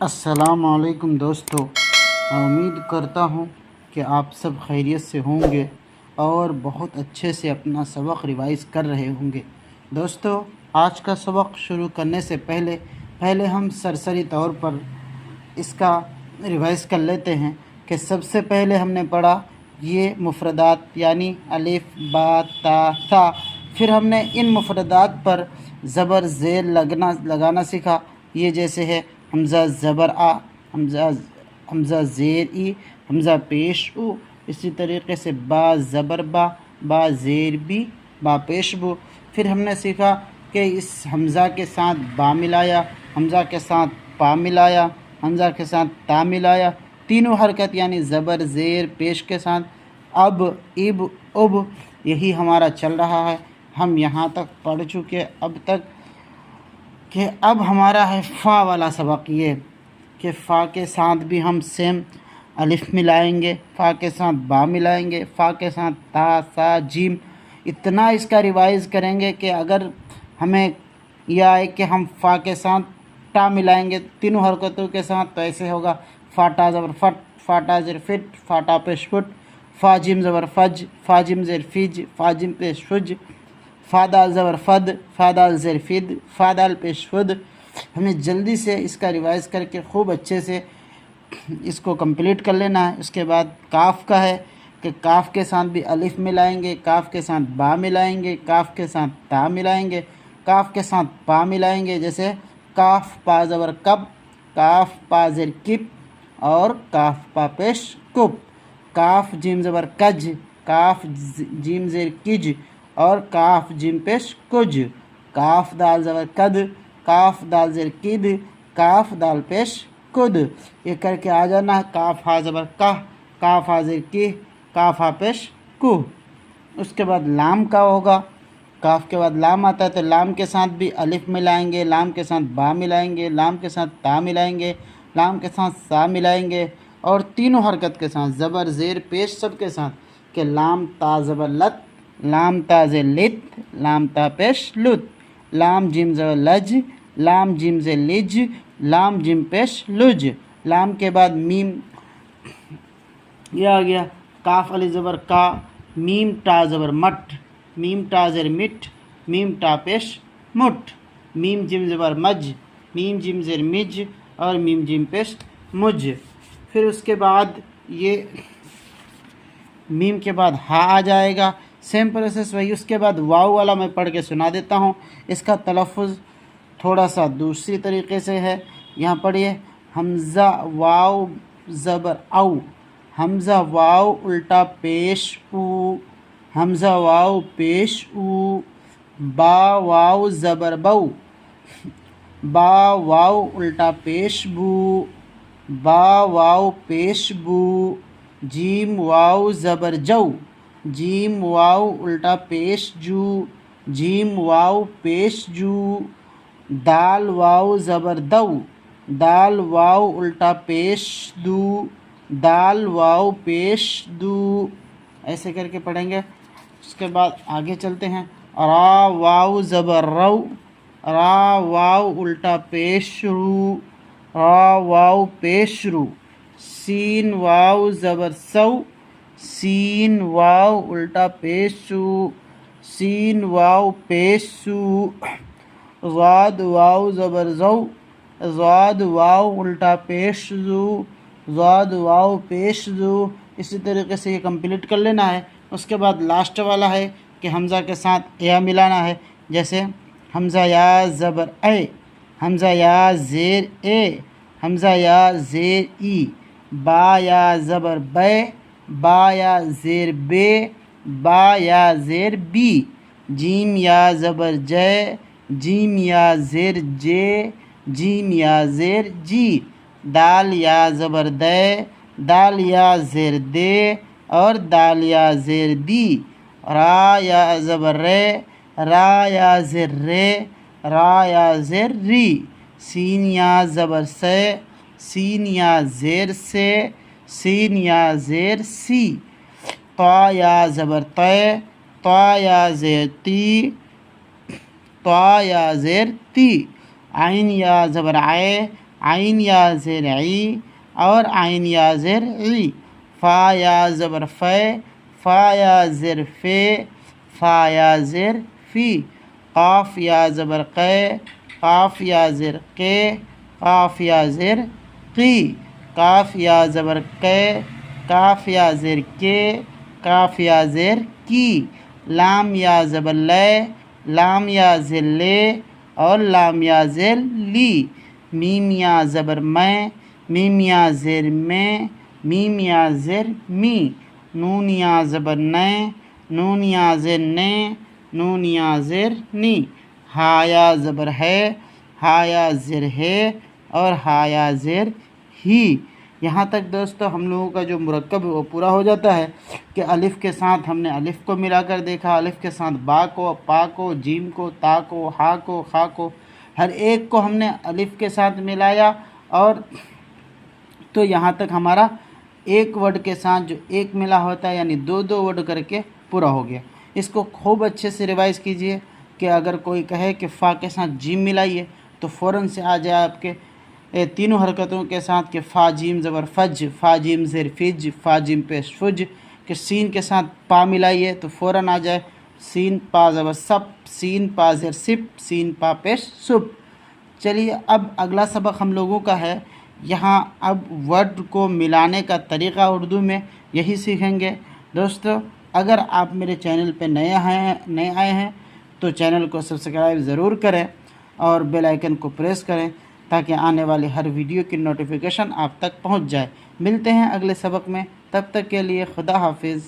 अस्सलामुअलैकुम दोस्तों, मैं उम्मीद करता हूँ कि आप सब खैरियत से होंगे और बहुत अच्छे से अपना सबक रिवाइज़ कर रहे होंगे। दोस्तों, आज का सबक शुरू करने से पहले हम सरसरी तौर पर इसका रिवाइज़ कर लेते हैं कि सबसे पहले हमने पढ़ा ये मुफ़रदात यानी अलिफ बा ता था। फिर हमने इन मुफ़रदात पर ज़बर ज़ेर लगाना सीखा। ये जैसे है हमज़ा ज़बर आ, हमज़ा ज़ेर ई, हमज़ा पेश उ। इसी तरीक़े से बा ज़बर बा ज़ेर बी, बा पेश बु। फिर हमने सीखा कि इस हमज़ा के साथ बा मिलाया, हमज़ा के साथ पा मिलाया, हमज़ा के साथ ता मिलाया, तीनों हरकत यानी ज़बर ज़ेर पेश के साथ अब इब उब, यही हमारा चल रहा है। हम यहाँ तक पढ़ चुके अब तक कि अब हमारा है फ़ा वाला सबक। ये कि फ़ा के साथ भी हम सेम अलिफ मिलाएंगे, फ़ा के साथ बा मिलाएंगे, फ़ा के साथ ता सा जीम। इतना इसका रिवाइज़ करेंगे कि अगर हमें यह आए कि हम फ़ा के साथ टा मिलाएंगे तीनों हरकतों के साथ, तो ऐसे होगा फ़ाटा ज़बर फट, फ़ाटा ज़र फिट, फ़ाटा पेश फुट, फ़ा जिम ज़बर फज, फ़ा जिम ज़र फिज, फ़ा जिम पेश फुज, फ़ा दाल ज़बर फ़द, फ़ा दाल ज़र फ़िद, फ़ा दाल पेश फुद। हमें जल्दी से इसका रिवाइज़ करके खूब अच्छे से इसको कंप्लीट कर लेना है। उसके बाद काफ़ का है कि काफ़ के साथ भी अलिफ मिलाएंगे, काफ़ के साथ बा मिलाएंगे, काफ़ के साथ ता मिलाएंगे, काफ़ के साथ पा मिलाएंगे। जैसे काफ़ पा ज़बर कब, काफ़ पा ज़र किप और काफ़ पा पेश कुप, काफ़ जिम ज़बर कज, काफ़ जिम ज़र किज और काफ़ जिम पेश कुज, काफ़ दाल ज़बर कद, काफ़ दाल ज़र किद, काफ़ दाल पेश कुद। ये करके आ जाना है काफ़ हा ज़बर कह, काफ़ हा ज़र की, काफ़ हा पेश कुह। उसके बाद लाम का होगा, काफ़ के बाद लाम आता है तो लाम के साथ भी अलिफ मिलाएंगे, लाम के साथ बा मिलाएंगे, लाम के साथ ता मिलाएंगे, लाम के साथ सा मिलाएंगे और तीनों हरकत के साथ ज़बर ज़ेर पेश सब के साथ कि लाम ता ज़बर लत, लाम ता ज़ेर लित, लाम ता पेश लुत, लाम जिम ज़बर लज, लाम जिम ज़ेर लिज, लाम जिम पेश लुज। लाम के बाद मीम, यह आ गया काफ़ अली ज़बर का, मीम टा ज़बर मट, मीम टा ज़र मिट, मीम टा पेश मुट, मीम जिम ज़बर मज, मीम जिम ज़र मिज और मीम जिम पेश मुज। फिर उसके बाद ये मीम के बाद हा आ जाएगा, सेम प्रोसेस वही। उसके बाद वाव वाला मैं पढ़ के सुना देता हूँ। इसका तलफ़ुज़ थोड़ा सा दूसरी तरीक़े से है। यहाँ पढ़िए, हमज़ा वाव ज़बर औ, हमज़ा वाव उल्टा पेश ऊ, हमज़ा वाव पेश ऊ, बा वाव ज़बर बऊ, बा वाव उल्टा पेश बू, बा वाव पेश बू, जीम वाव ज़बर जऊ, जीम वाव उल्टा पेश जू, जीम वाव पेश जू, दाल वाव ज़बर दऊ, दाल वाव उल्टा पेश दू, दाल वाव पेश दू। ऐसे करके पढ़ेंगे। उसके बाद आगे चलते हैं। रा वाव ज़बर रऊ, रा वाव उल्टा पेश रू, रा वाव पेश रू, सीन वाव ज़बर सऊ, सीन वाव उल्टा पेश सू, सीन वाव पेश सू, ज़ाद वाव ज़बर ज़ऊ, ज़ाद वाव उल्टा पेश ज़ू, ज़ाद वाव पेश ज़ू। इसी तरीके से ये कंप्लीट कर लेना है। उसके बाद लास्ट वाला है कि हमज़ा के साथ या मिलाना है। जैसे हमज़ा या ज़बर ए, हमज़ा या ज़ेर ए, हमज़ा या ज़ेर ई, बा या ज़बर बे, बा या ज़ेर बे, बा या ज़ेर बी, जीम या ज़बर जय, जीम या ज़ेर जे, जीम या ज़ेर जी, दाल या ज़बर दे, दाल या ज़ेर दे और दाल या ज़ेर दी, रा या ज़बर रे, रा या ज़ेर रे, रा या ज़ेर री, सीन या ज़बर से, सीन या ज़ेर से, सीन या ज़ेर सी, ता या ज़बर तय, ता या ज़ेर ती, ता या ज़ेर ती, आइन या ज़बर आए, आइन या ज़ेर ई और आइन या ज़ेर ई। फ़ा या ज़बर फ़े, फ़ा या ज़ेर फ़े, फ़ा या ज़ेर फ़ी। क़ाफ़ या ज़बर क़े, क़ाफ़ या ज़ेर क़े, क़ाफ़ या ज़ेर क़ी। काफ़ या ज़बर क़े, काफ़ या ज़ेर के, काफ़ या ज़ेर की। लाम या ज़बर ले, लाम या ज़ेर ले और लाम या ज़ेर ली। मीम या ज़बर मैं, मीम या ज़ेर में, मीम या ज़ेर मी। नून या ज़बर ने, नून या ज़ेर ने, नून या ज़ेर नी। हा या ज़बर है, हा या ज़ेर है और हा या ज़ेर ही। यहाँ तक दोस्तों हम लोगों का जो मुरक्कब वो पूरा हो जाता है कि अलिफ़ के साथ हमने अलिफ़ को मिलाकर देखा, अलिफ़ के साथ बा को, पा को, जीम को, ता को, हा को, खा को, हर एक को हमने अलिफ़ के साथ मिलाया। और तो यहाँ तक हमारा एक वर्ड के साथ जो एक मिला होता है यानी दो दो वर्ड करके पूरा हो गया। इसको खूब अच्छे से रिवाइज़ कीजिए कि अगर कोई कहे कि फ़ा के साथ जीम मिलाइए तो फ़ौरन से आ जाए आपके तीनों हरकतों के साथ कि फ़ा जीम ज़बर फ़ज, फ़ा जीम ज़ेर फ़िज, फ़ा जीम पेश फुज। कि सीन के साथ पा मिलाइए तो फ़ौरन आ जाए सीन पा ज़बर सप, सीन पा ज़ेर सिप, सीन पा पेश सुप। चलिए अब अगला सबक हम लोगों का है। यहाँ अब वर्ड को मिलाने का तरीक़ा उर्दू में यही सीखेंगे। दोस्तों अगर आप मेरे चैनल पे नए आए हैं तो चैनल को सब्सक्राइब ज़रूर करें और बेल आइकन को प्रेस करें ताकि आने वाले हर वीडियो की नोटिफिकेशन आप तक पहुंच जाए। मिलते हैं अगले सबक में, तब तक के लिए खुदा हाफिज़।